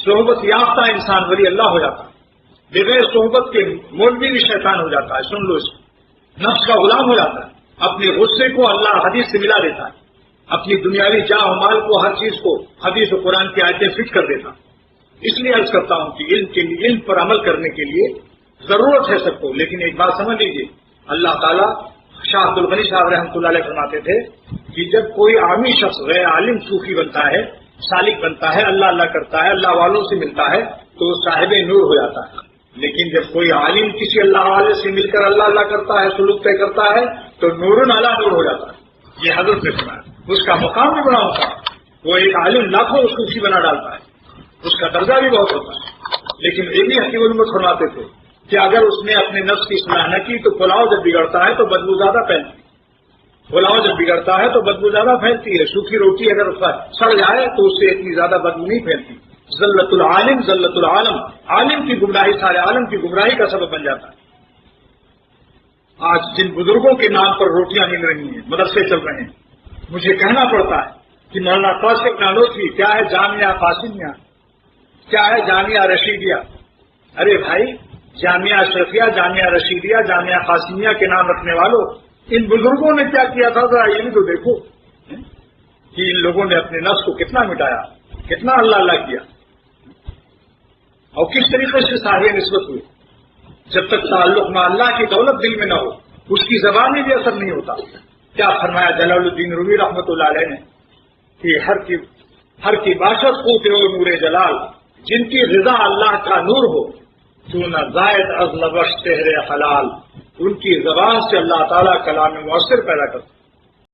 صحبت یافتہ انسان ولی اللہ ہو جاتا ہے، بغیر صحبت کے مولوی بھی شیطان ہو جاتا ہے. سن لو اس کو، نفس کا غلام ہو جاتا ہے، اپنے غصے کو اللہ حدیث سے ملا دیتا ہے، اپنی دنیاوی جاہ و مال کو، ہر چیز کو حدیث و قرآن کی آیتیں فٹ کر دیتا. اس لیے عرض کرتا ہوں کہ علم پر عمل کرنے کے لیے ضرورت ہے سب کو. لیکن ایک بات سمجھ لیجیے، اللہ تعالیٰ شاہ عبد الغنی صاحب رحمۃ اللہ علیہ فرماتے تھے کہ جب کوئی عامی شخص غیر عالم صوفی بنتا ہے، سالک بنتا ہے، اللہ اللہ کرتا ہے، اللہ والوں سے ملتا ہے، تو وہ صاحب نور ہو جاتا ہے. لیکن جب کوئی عالم کسی اللہ والے سے مل کر اللہ اللہ کرتا ہے، سلوک طے کرتا ہے، تو نور علی نور ہو جاتا ہے. یہ حضرت نے فرمایا. اس کا مقام بھی بڑا ہوتا ہے. وہ ایک عالم لاکھوں صوفی بنا ڈالتا ہے، اس کا درجہ بھی بہت ہوتا ہے. لیکن یہ بھی حکیم الامت فرماتے تھے کہ اگر اس نے اپنے نفس کی اصلاح نہ کی تو پلاؤ جب بگڑتا ہے تو بدبو زیادہ پھیلتی ہے. پلاؤ جب بگڑتا ہے تو بدبو زیادہ پھیلتی ہے. سوکھی روٹی اگر سڑ جائے تو اس سے اتنی زیادہ بدبو نہیں پھیلتی. ذلت العالم ذلت العالم، عالم کی گمراہی سارے عالم کی گمراہی کا سبب بن جاتا ہے. آج جن بزرگوں کے نام پر روٹیاں مل رہی ہیں، مدرسے چل رہے ہیں، مجھے کہنا پڑتا ہے کہ مولانا قاسم نانوتوی کیا ہے جامعہ قاسمیہ، کیا ہے جامعہ رشیدیہ. ارے بھائی، جامعہ اشرفیہ، جامعہ رشیدیہ، جامعہ قاسمیہ کے نام رکھنے والوں، ان بزرگوں نے کیا کیا تھا ذرا یہ بھی تو دیکھو کہ ان لوگوں نے اپنے نفس کو کتنا مٹایا، کتنا اللہ اللہ کیا، اور کس طریقے سے صاحب نسبت ہوئے. جب تک تعلق میں اللہ کی دولت دل میں نہ ہو، اس کی زبان میں بھی اثر نہیں ہوتا. کیا فرمایا جلال الدین رومی رحمۃ اللہ علیہ نے کہ ہر کی باشد قوت و نور جلال، جن کی غذا اللہ کا نور ہو، تو نہ زائد از لبش تہر حلال، ان کی زبان سے اللہ تعالیٰ کلام مؤثر پیدا کرتا.